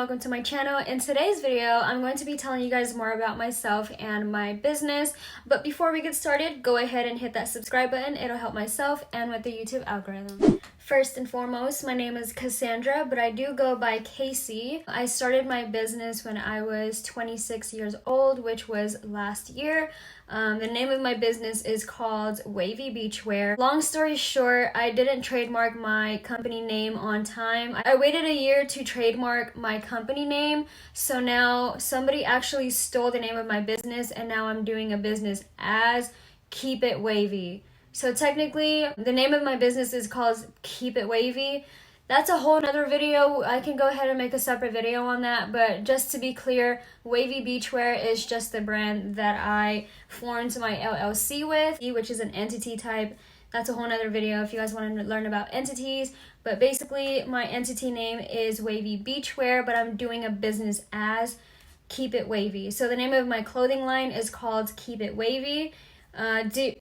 welcome to my channel. In today's video, I'm going to be telling you guys more about myself and my business. But before we get started, go ahead and hit that subscribe button. It'll help myself and with the YouTube algorithm. First and foremost, my name is Cassandra, but I do go by Casey. I started my business when I was 26 years old, which was last year. The name of my business is called Wavy Beachwear. Long story short, I didn't trademark my company name on time. I waited a year to trademark my company name, so now somebody actually stole the name of my business, and now I'm doing a business as Keep It Wavy. So technically, the name of my business is called Keep It Wavy. That's a whole nother video. I can go ahead and make a separate video on that, but just to be clear, Wavy Beachwear is just the brand that I formed my LLC with, which is an entity type. That's a whole nother video if you guys want to learn about entities. But basically, my entity name is Wavy Beachwear, but I'm doing a business as Keep It Wavy. So the name of my clothing line is called Keep It Wavy.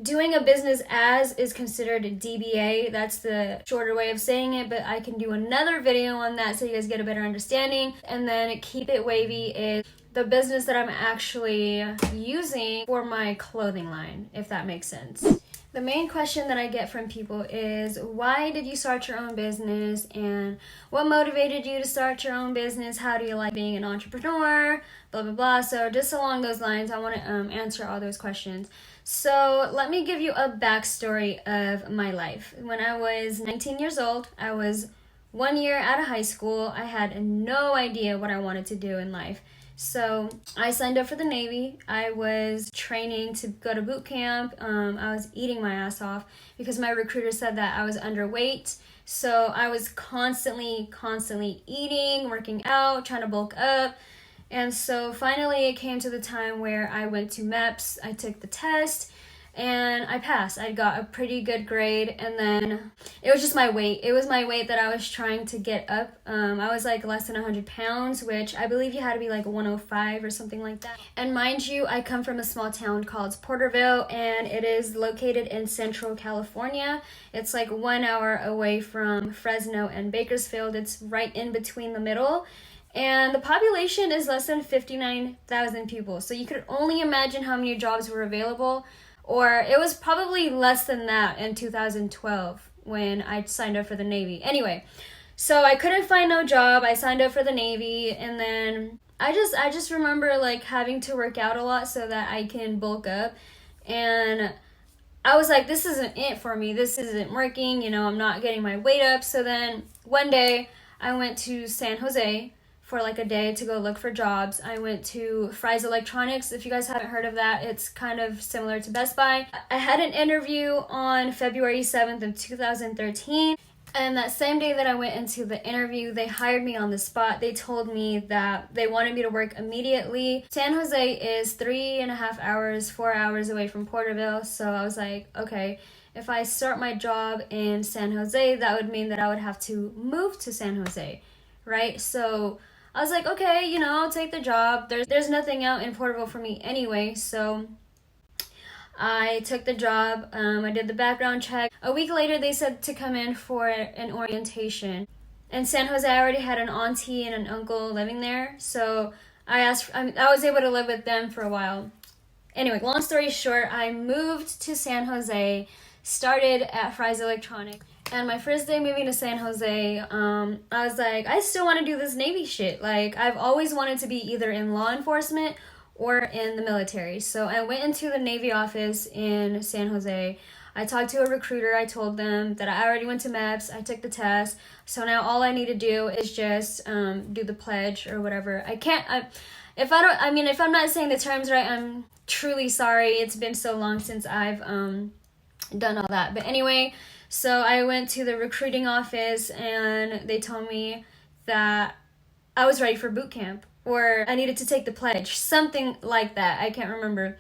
Doing a business as is considered DBA. That's the shorter way of saying it, but I can do another video on that so you guys get a better understanding. And then Keep It Wavy is the business that I'm actually using for my clothing line, if that makes sense. The main question that I get from people is, why did you start your own business, and what motivated you to start your own business? How do you like being an entrepreneur? Blah, blah, blah. So just along those lines, I want to answer all those questions. So let me give you a backstory of my life. When I was 19 years old, I was 1 year out of high school. I had no idea what I wanted to do in life. So I signed up for the Navy. I was training to go to boot camp. I was eating my ass off because my recruiter said that I was underweight. So I was constantly eating, working out, trying to bulk up. And so finally it came to the time where I went to MEPS. I took the test and I passed. I got a pretty good grade, and then it was just my weight. It was my weight that I was trying to get up. I was like less than 100 pounds, which I believe you had to be like 105 or something like that. And mind you, I come from a small town called Porterville, and it is located in Central California. It's like 1 hour away from Fresno and Bakersfield. It's right in between the middle. And the population is less than 59,000 people. So you could only imagine how many jobs were available. Or it was probably less than that in 2012 when I signed up for the Navy. Anyway, so I couldn't find no job. I signed up for the Navy, and then I just remember like having to work out a lot so that I can bulk up. And I was like, this isn't it for me. This isn't working. You know, I'm not getting my weight up. So then one day I went to San Jose for like a day to go look for jobs. I went to Fry's Electronics. If you guys haven't heard of that, it's kind of similar to Best Buy. I had an interview on February 7th of 2013. And that same day that I went into the interview, they hired me on the spot. They told me that they wanted me to work immediately. San Jose is 3.5 hours, 4 hours away from Porterville. So I was like, okay, if I start my job in San Jose, that would mean that I would have to move to San Jose, right? So I was like, okay, you know, I'll take the job. There's nothing out in Porterville for me anyway, so I took the job. I did the background check. A week later, they said to come in for an orientation. In San Jose, I already had an auntie and an uncle living there, so I was able to live with them for a while. Anyway, long story short, I moved to San Jose, started at Fry's Electronics. And my first day moving to San Jose, I was like, I still want to do this Navy shit. Like, I've always wanted to be either in law enforcement or in the military. So I went into the Navy office in San Jose. I talked to a recruiter. I told them that I already went to MEPS. I took the test. So now all I need to do is just do the pledge or whatever. If I'm not saying the terms right, I'm truly sorry. It's been so long since I've done all that. But anyway, so I went to the recruiting office and they told me that I was ready for boot camp, or I needed to take the pledge, something like that. I can't remember.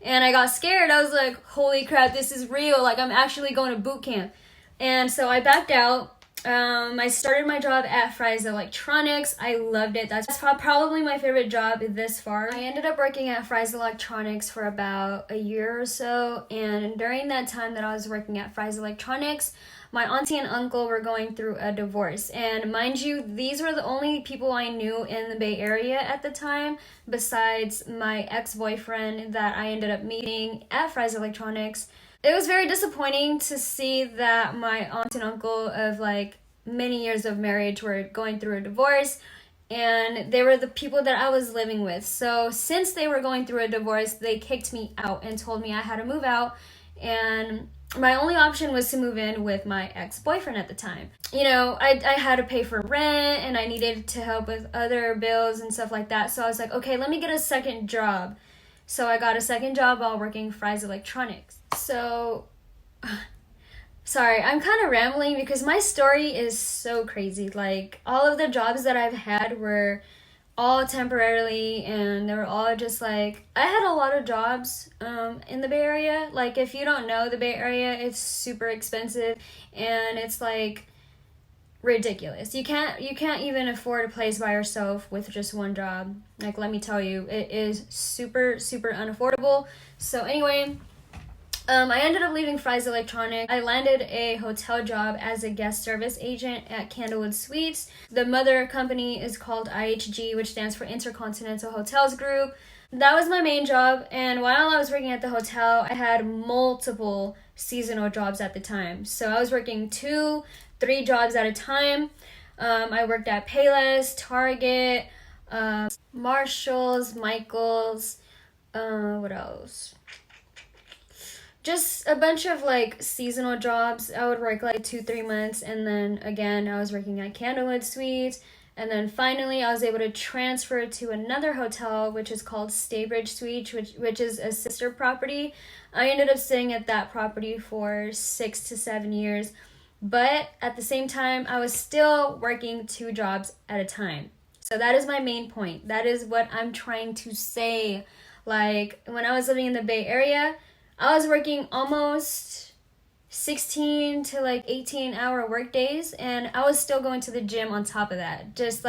And I got scared. I was like, holy crap, this is real. Like, I'm actually going to boot camp. And so I backed out I started my job at Fry's Electronics. I loved it. That's probably my favorite job this far. I ended up working at Fry's Electronics for about a year or so, and during that time that I was working at Fry's Electronics, my auntie and uncle were going through a divorce. And mind you, these were the only people I knew in the Bay Area at the time, besides my ex-boyfriend that I ended up meeting at Fry's Electronics. It was very disappointing to see that my aunt and uncle of like many years of marriage were going through a divorce, and they were the people that I was living with. So since they were going through a divorce, they kicked me out and told me I had to move out, and my only option was to move in with my ex-boyfriend at the time. You know, I had to pay for rent, and I needed to help with other bills and stuff like that. So I was like, okay, let me get a second job. So I got a second job while working Fry's Electronics. So, sorry, I'm kind of rambling because my story is so crazy. Like, all of the jobs that I've had were all temporarily, and they were all just like, I had a lot of jobs in the Bay Area. Like, if you don't know the Bay Area, it's super expensive, and it's like ridiculous. You can't even afford a place by yourself with just one job. Like, let me tell you, it is super unaffordable. So anyway, I ended up leaving Fry's Electronics. I landed a hotel job as a guest service agent at Candlewood Suites. The mother company is called IHG, which stands for Intercontinental Hotels Group. That was my main job, and while I was working at the hotel, I had multiple seasonal jobs at the time. So I was working 2-3 jobs at a time. I worked at Payless, Target, Marshalls, Michaels, what else? Just a bunch of like seasonal jobs. I would work like 2-3 months, and then again I was working at Candlewood Suites, and then finally I was able to transfer to another hotel, which is called Staybridge Suites, which is a sister property. I ended up staying at that property for 6 to 7 years, but at the same time I was still working 2 jobs at a time. So that is my main point. That is what I'm trying to say. Like, when I was living in the Bay Area, I was working almost 16 to like 18-hour work days, and I was still going to the gym on top of that. Just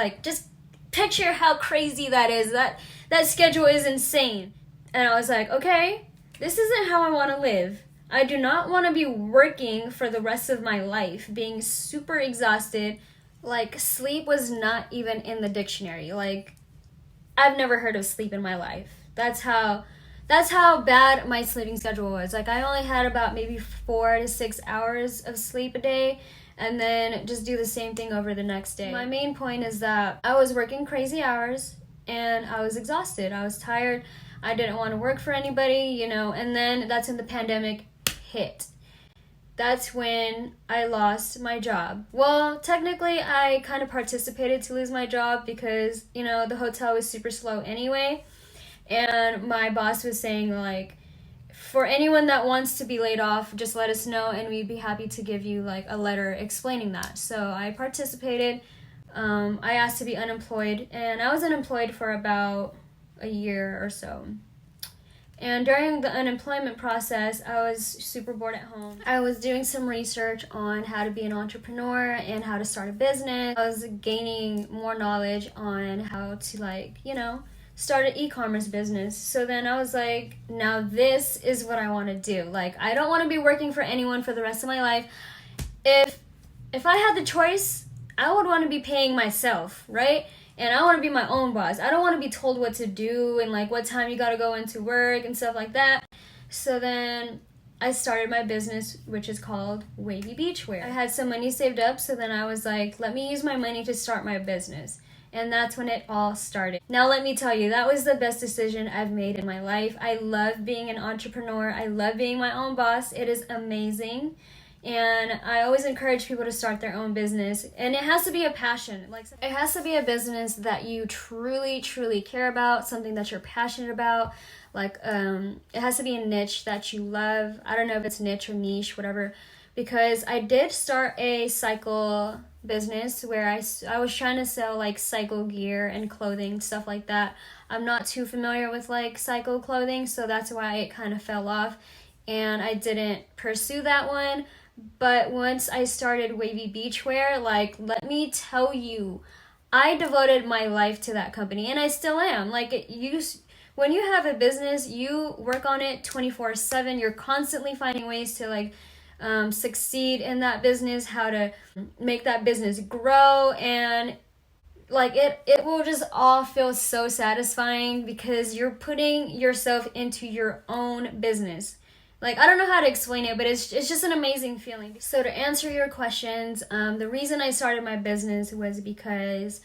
picture how crazy that is. That schedule is insane. And I was like, okay, this isn't how I want to live. I do not want to be working for the rest of my life, being super exhausted. Like, sleep was not even in the dictionary. Like, I've never heard of sleep in my life. That's how bad my sleeping schedule was. Like, I only had about maybe 4 to 6 hours of sleep a day, and then just do the same thing over the next day. My main point is that I was working crazy hours, and I was exhausted. I was tired. I didn't want to work for anybody, you know, and then that's when the pandemic hit. That's when I lost my job. Well, technically, I kind of participated to lose my job because, you know, the hotel was super slow anyway. And my boss was saying, like, for anyone that wants to be laid off, just let us know, and we'd be happy to give you, like, a letter explaining that. So I participated. I asked to be unemployed, and I was unemployed for about a year or so. And during the unemployment process, I was super bored at home. I was doing some research on how to be an entrepreneur and how to start a business. I was gaining more knowledge on how to, like, you know, start an e-commerce business. So then I was like, now this is what I want to do. Like, I don't want to be working for anyone for the rest of my life. If I had the choice, I would want to be paying myself, right? And I want to be my own boss. I don't want to be told what to do and like what time you got to go into work and stuff like that. So then I started my business, which is called Wavy Beachwear. I had some money saved up, so then I was like, let me use my money to start my business. And that's when it all started. Now let me tell you, that was the best decision I've made in my life. I love being an entrepreneur. I love being my own boss. It is amazing. And I always encourage people to start their own business. And it has to be a passion. Like, it has to be a business that you truly care about, something that you're passionate about. Like, it has to be a niche that you love. I don't know if it's niche or niche, whatever. Because I did start a cycle business where I was trying to sell like cycle gear and clothing, stuff like that. I'm not too familiar with like cycle clothing, so that's why it kind of fell off and I didn't pursue that one. But once I started Wavy Beachwear, like, let me tell you, I devoted my life to that company, and I still am. Like, when you have a business, you work on it 24/7. You're constantly finding ways to, like, succeed in that business, how to make that business grow, and like it will just all feel so satisfying because you're putting yourself into your own business. Like, I don't know how to explain it, but it's just an amazing feeling. So to answer your questions, the reason I started my business was because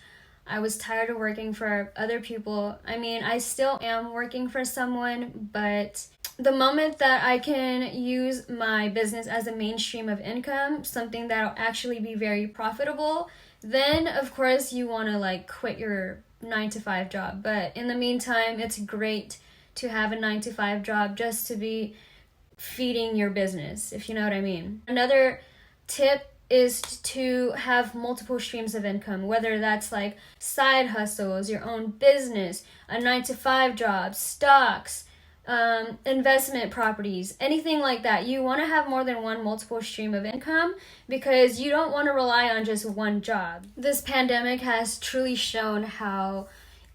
I was tired of working for other people. I mean, I still am working for someone, but the moment that I can use my business as a mainstream of income, something that'll actually be very profitable, then of course you want to like quit your 9 to 5 job. But in the meantime, it's great to have a 9 to 5 job just to be feeding your business, if you know what I mean. Another tip is to have multiple streams of income, whether that's like side hustles, your own business, a 9 to 5 job, stocks, investment properties, anything like that. You want to have more than one multiple stream of income because you don't want to rely on just one job. This pandemic has truly shown how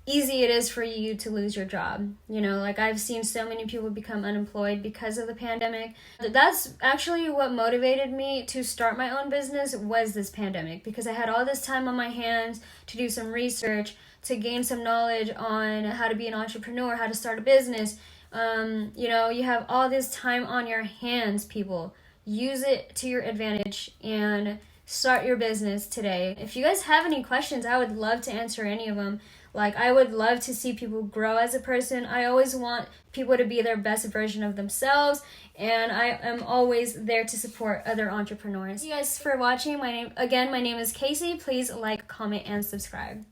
easy it is for you to lose your job. You know, like, I've seen so many people become unemployed because of the pandemic. That's actually what motivated me to start my own business, was this pandemic, because I had all this time on my hands to do some research, to gain some knowledge on how to be an entrepreneur, how to start a business. You know, you have all this time on your hands, people. Use it to your advantage and start your business today. If you guys have any questions, I would love to answer any of them. Like, I would love to see people grow as a person. I always want people to be their best version of themselves, and I am always there to support other entrepreneurs. Thank you guys for watching. My name is Casey. Please like, comment, and subscribe.